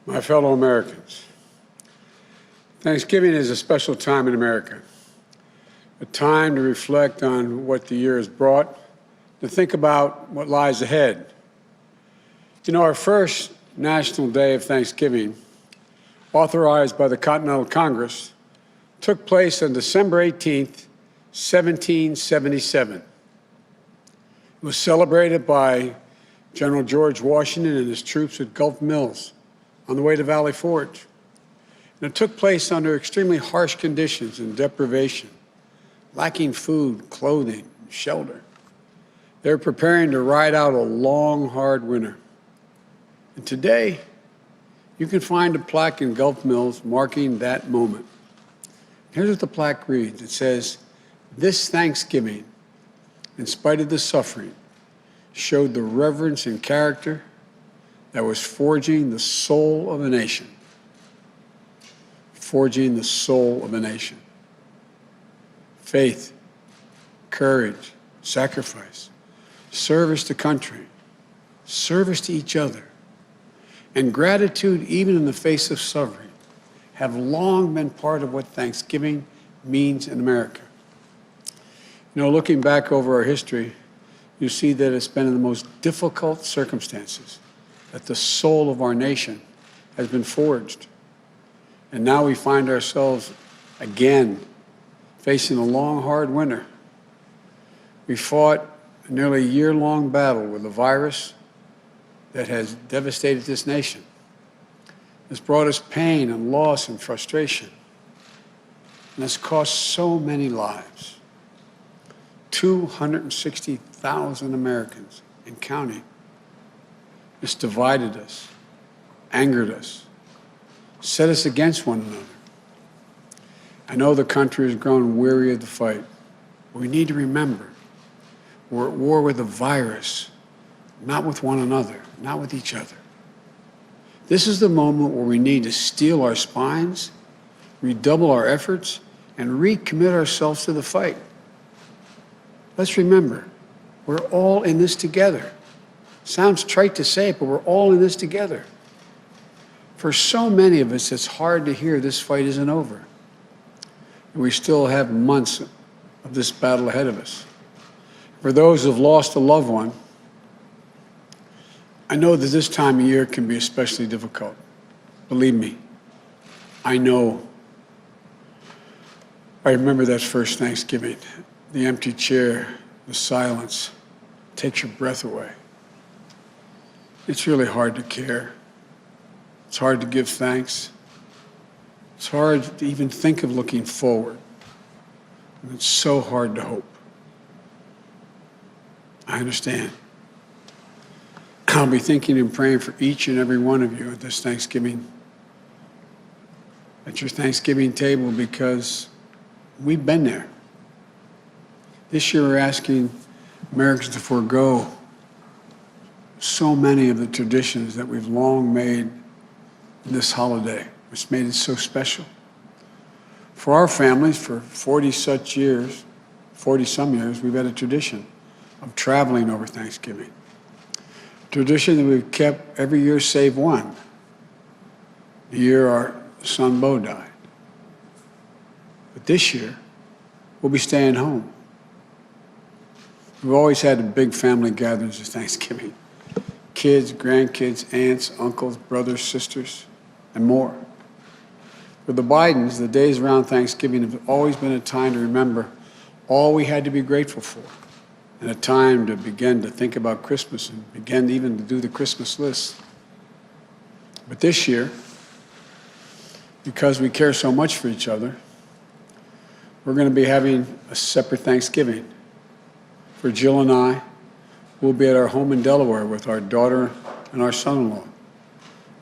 My fellow Americans, Thanksgiving is a special time in America, a time to reflect on what the year has brought, to think about what lies ahead. You know, our first National Day of Thanksgiving, authorized by the Continental Congress, took place on December 18th, 1777. It was celebrated by General George Washington and his troops at Gulf Mills on the way to Valley Forge. And it took place under extremely harsh conditions and deprivation, lacking food, clothing, and shelter. They were preparing to ride out a long, hard winter. And today, you can find a plaque in Gulf Mills marking that moment. Here's what the plaque reads. It says, "This Thanksgiving, in spite of the suffering, showed the reverence and character that was forging the soul of a nation." Forging the soul of a nation. Faith, courage, sacrifice, service to country, service to each other, and gratitude even in the face of suffering have long been part of what Thanksgiving means in America. You know, looking back over our history, you see that it's been in the most difficult circumstances that the soul of our nation has been forged. And now we find ourselves again facing a long, hard winter. We fought a nearly year-long battle with a virus that has devastated this nation. It's brought us pain and loss and frustration. And it's cost so many lives. 260,000 Americans and counting. It's divided us, angered us, set us against one another. I know the country has grown weary of the fight. But we need to remember we're at war with a virus, not with one another, not with each other. This is the moment where we need to steel our spines, redouble our efforts, and recommit ourselves to the fight. Let's remember, we're all in this together. Sounds trite to say it, but we're all in this together. For so many of us, it's hard to hear this fight isn't over. And we still have months of this battle ahead of us. For those who've lost a loved one, I know that this time of year can be especially difficult. Believe me, I know. I remember that first Thanksgiving, the empty chair, the silence takes your breath away. It's really hard to care. It's hard to give thanks. It's hard to even think of looking forward. And it's so hard to hope. I understand. I'll be thinking and praying for each and every one of you at this Thanksgiving, at your Thanksgiving table, because we've been there. This year we're asking Americans to forego so many of the traditions that we've long made in this holiday, which made it so special. For our families, for 40-some years, we've had a tradition of traveling over Thanksgiving. Tradition that we've kept every year save one, the year our son Bo died. But this year, we'll be staying home. We've always had big family gatherings at Thanksgiving. Kids, grandkids, aunts, uncles, brothers, sisters, and more. For the Bidens, the days around Thanksgiving have always been a time to remember all we had to be grateful for, and a time to begin to think about Christmas and begin even to do the Christmas list. But this year, because we care so much for each other, we're going to be having a separate Thanksgiving. For Jill and I, we'll be at our home in Delaware with our daughter and our son-in-law.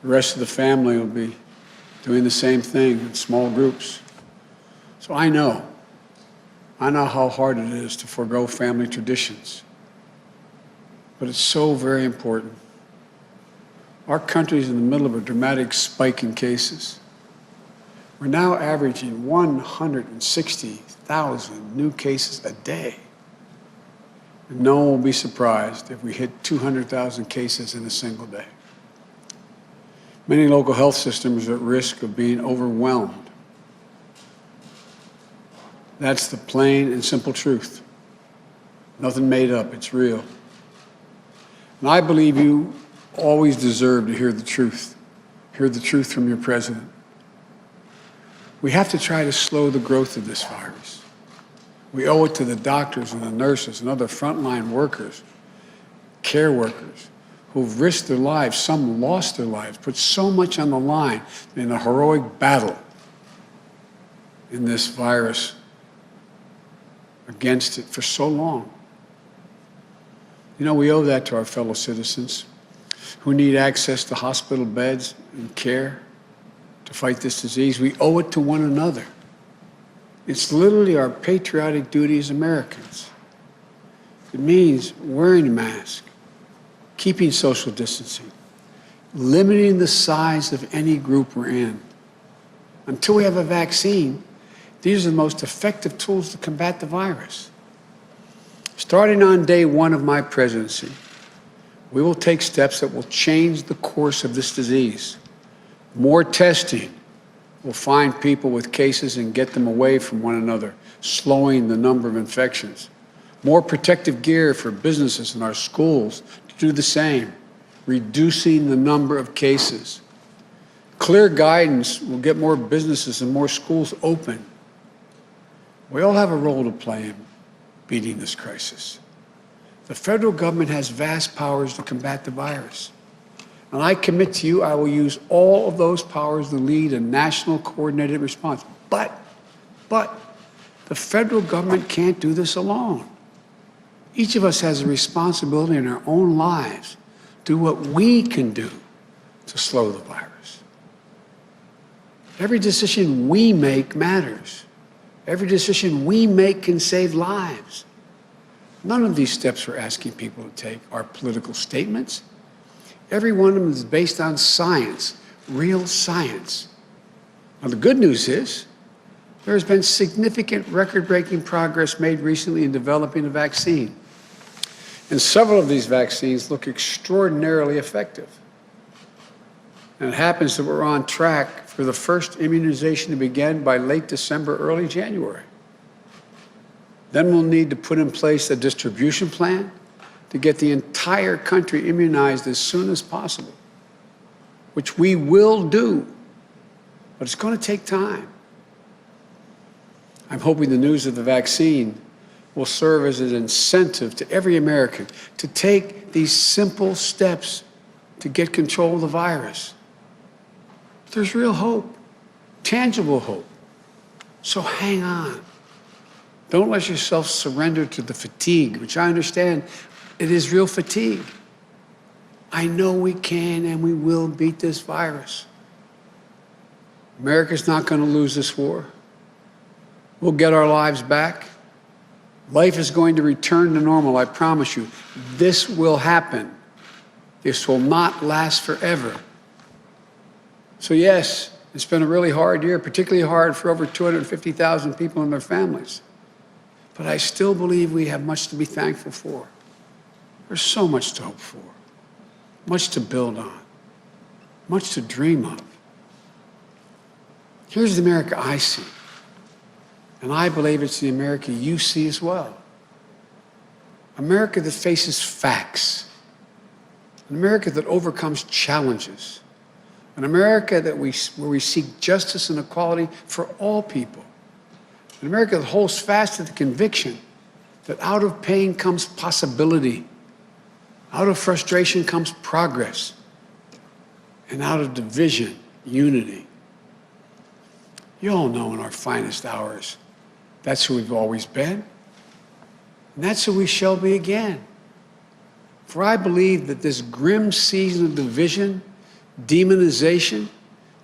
The rest of the family will be doing the same thing in small groups. So I know how hard it is to forego family traditions. But it's so very important. Our country's in the middle of a dramatic spike in cases. We're now averaging 160,000 new cases a day. And no one will be surprised if we hit 200,000 cases in a single day. Many local health systems are at risk of being overwhelmed. That's the plain and simple truth. Nothing made up, it's real. And I believe you always deserve to hear the truth. Hear the truth from your president. We have to try to slow the growth of this virus. We owe it to the doctors and the nurses and other frontline workers, care workers, who've risked their lives, some lost their lives, put so much on the line in a heroic battle in this virus against it for so long. You know, we owe that to our fellow citizens who need access to hospital beds and care to fight this disease. We owe it to one another. It's literally our patriotic duty as Americans. It means wearing a mask, keeping social distancing, limiting the size of any group we're in. Until we have a vaccine, these are the most effective tools to combat the virus. Starting on day one of my presidency, we will take steps that will change the course of this disease. More testing will find people with cases and get them away from one another, slowing the number of infections. More protective gear for businesses and our schools to do the same, reducing the number of cases. Clear guidance will get more businesses and more schools open. We all have a role to play in beating this crisis. The federal government has vast powers to combat the virus. And I commit to you, I will use all of those powers to lead a national coordinated response. But the federal government can't do this alone. Each of us has a responsibility in our own lives to do what we can do to slow the virus. Every decision we make matters. Every decision we make can save lives. None of these steps we're asking people to take are political statements. Every one of them is based on science, real science. Now, the good news is there has been significant record-breaking progress made recently in developing a vaccine. And several of these vaccines look extraordinarily effective. And it happens that we're on track for the first immunization to begin by late December, early January. Then we'll need to put in place a distribution plan to get the entire country immunized as soon as possible, which we will do, but it's going to take time. I'm hoping the news of the vaccine will serve as an incentive to every American to take these simple steps to get control of the virus. There's real hope, tangible hope. So hang on. Don't let yourself surrender to the fatigue, which I understand it is real fatigue. I know we can and we will beat this virus. America's not going to lose this war. We'll get our lives back. Life is going to return to normal, I promise you. This will happen. This will not last forever. So yes, it's been a really hard year, particularly hard for over 250,000 people and their families. But I still believe we have much to be thankful for. There's so much to hope for, much to build on, much to dream of. Here's the America I see, and I believe it's the America you see as well. America that faces facts, an America that overcomes challenges, an America that where we seek justice and equality for all people, an America that holds fast to the conviction that out of pain comes possibility, out of frustration comes progress, and out of division, unity. You all know in our finest hours, that's who we've always been, and that's who we shall be again. For I believe that this grim season of division, demonization,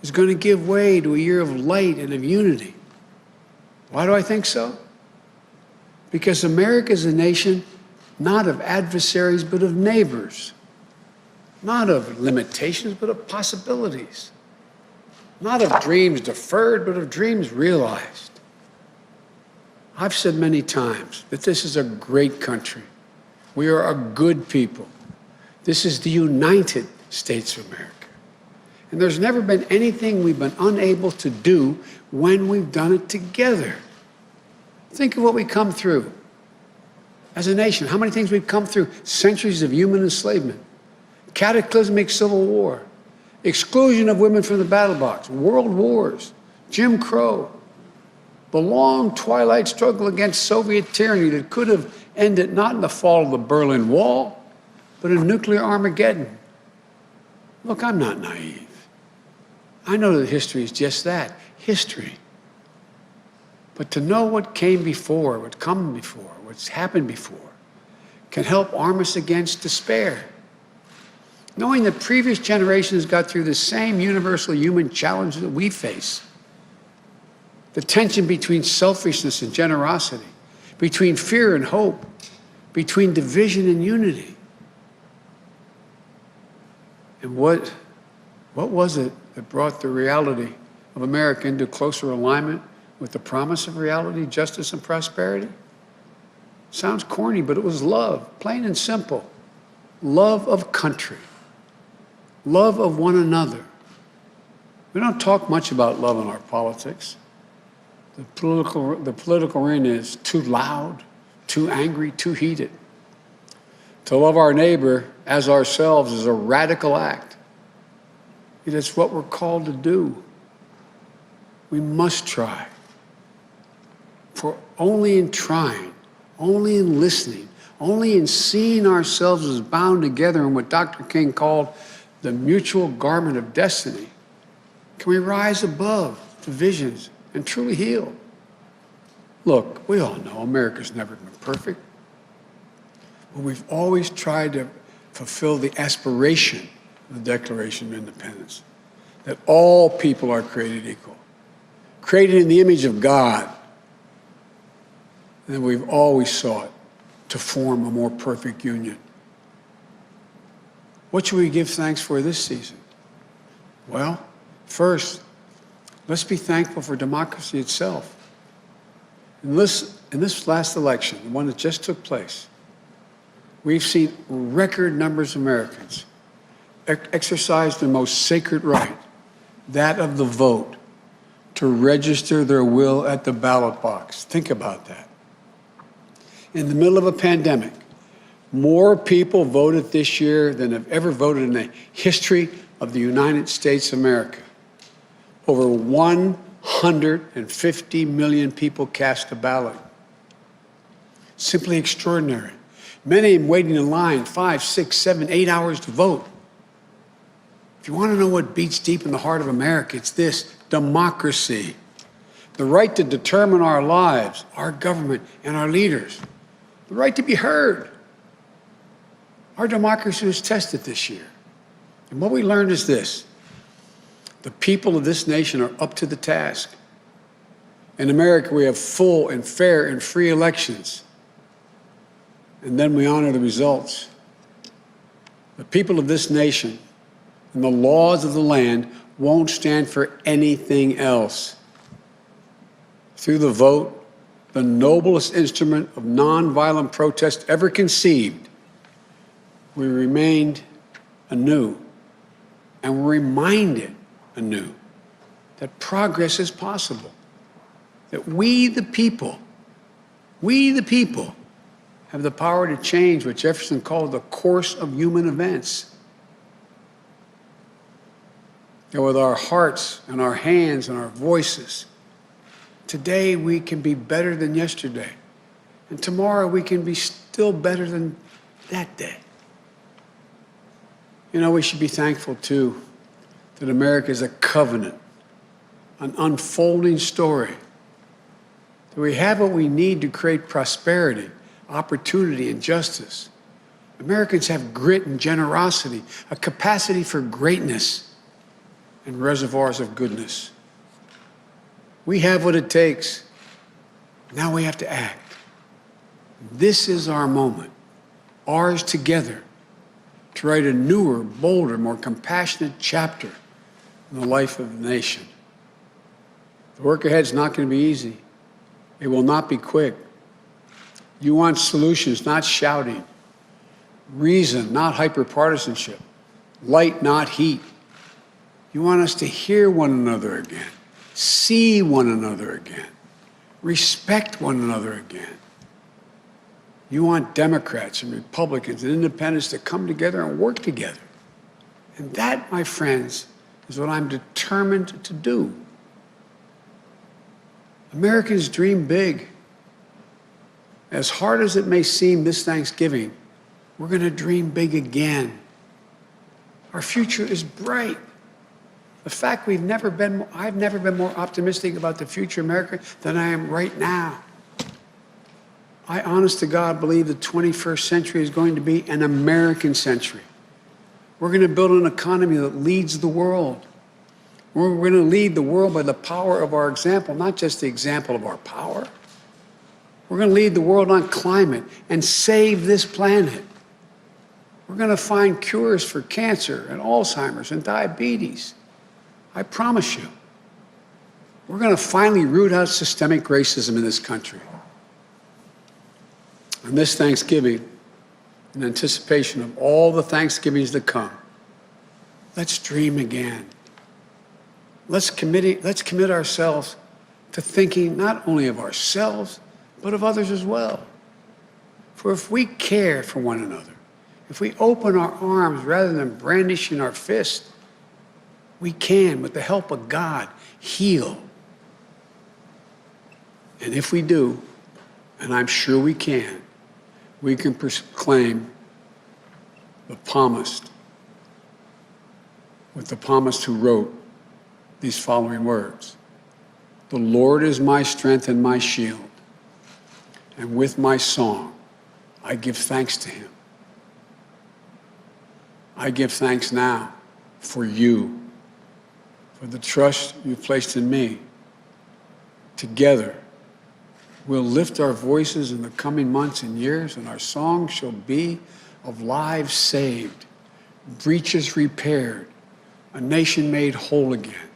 is going to give way to a year of light and of unity. Why do I think so? Because America is a nation not of adversaries, but of neighbors. Not of limitations, but of possibilities. Not of dreams deferred, but of dreams realized. I've said many times that this is a great country We are a good people. This is the United States of America. And there's never been anything we've been unable to do when we've done it together. Think of what we come through as a nation. How many things we've come through? Centuries of human enslavement, cataclysmic civil war, exclusion of women from the battle box, world wars, Jim Crow, the long twilight struggle against Soviet tyranny that could have ended not in the fall of the Berlin Wall, but in nuclear Armageddon. Look, I'm not naive. I know that history is just that, history. But to know what came before, what's come before, what's happened before, can help arm us against despair. Knowing that previous generations got through the same universal human challenges that we face. The tension between selfishness and generosity, between fear and hope, between division and unity. And what was it that brought the reality of America into closer alignment with the promise of reality, justice, and prosperity? Sounds corny, but it was love, plain and simple. Love of country, love of one another. We don't talk much about love in our politics. The political arena is too loud, too angry, too heated. To love our neighbor as ourselves is a radical act. It is what we're called to do. We must try. For only in trying, only in listening, only in seeing ourselves as bound together in what Dr. King called the mutual garment of destiny, can we rise above divisions and truly heal. Look, we all know America's never been perfect, but we've always tried to fulfill the aspiration of the Declaration of Independence, that all people are created equal, created in the image of God. And we've always sought to form a more perfect union. What should we give thanks for this season? Well, first, let's be thankful for democracy itself. In this last election, the one that just took place, we've seen record numbers of Americans exercise their most sacred right, that of the vote, to register their will at the ballot box. Think about that. In the middle of a pandemic, more people voted this year than have ever voted in the history of the United States of America. Over 150 million people cast a ballot. Simply extraordinary. Many of them waiting in line 5, 6, 7, 8 hours to vote. If you want to know what beats deep in the heart of America, it's this: democracy. The right to determine our lives, our government, and our leaders. The right to be heard. Our democracy was tested this year. And what we learned is this: the people of this nation are up to the task. In America, we have full and fair and free elections. And then we honor the results. The people of this nation and the laws of the land won't stand for anything else. Through the vote, the noblest instrument of nonviolent protest ever conceived, we remained anew and were reminded anew that progress is possible, that we the people have the power to change what Jefferson called the course of human events. And with our hearts and our hands and our voices, today we can be better than yesterday. And tomorrow we can be still better than that day. You know, we should be thankful, too, that America is a covenant, an unfolding story. That we have what we need to create prosperity, opportunity, and justice. Americans have grit and generosity, a capacity for greatness, and reservoirs of goodness. We have what it takes. Now we have to act. This is our moment, ours together, to write a newer, bolder, more compassionate chapter in the life of the nation. The work ahead is not going to be easy. It will not be quick. You want solutions, not shouting. reason, not hyperpartisanship, light, not heat. You want us to hear one another again, see one another again, respect one another again. You want Democrats and Republicans and independents to come together and work together. And that, my friends, is what I'm determined to do. Americans dream big. As hard as it may seem this Thanksgiving, we're going to dream big again. Our future is bright. The fact I've never been more optimistic about the future of America than I am right now. I, honest to God, believe the 21st century is going to be an American century. We're going to build an economy that leads the world. We're going to lead the world by the power of our example, not just the example of our power. We're going to lead the world on climate and save this planet. We're going to find cures for cancer and Alzheimer's and diabetes. I promise you. We're going to finally root out systemic racism in this country. And this Thanksgiving, in anticipation of all the Thanksgivings to come, let's dream again. Let's commit ourselves to thinking not only of ourselves, but of others as well. For if we care for one another, if we open our arms rather than brandishing our fist, we can, with the help of God, heal. And if we do, and I'm sure we can proclaim the psalmist, with the psalmist who wrote these following words: "The Lord is my strength and my shield, and with my song I give thanks to him." I give thanks now for you, for the trust you've placed in me. Together, we'll lift our voices in the coming months and years, and our song shall be of lives saved, breaches repaired, a nation made whole again.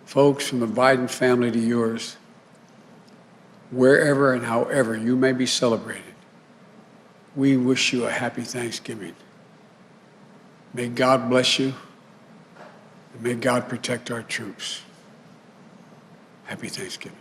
Folks, from the Biden family to yours, wherever and however you may be celebrated, we wish you a happy Thanksgiving. May God bless you, and may God protect our troops. Happy Thanksgiving.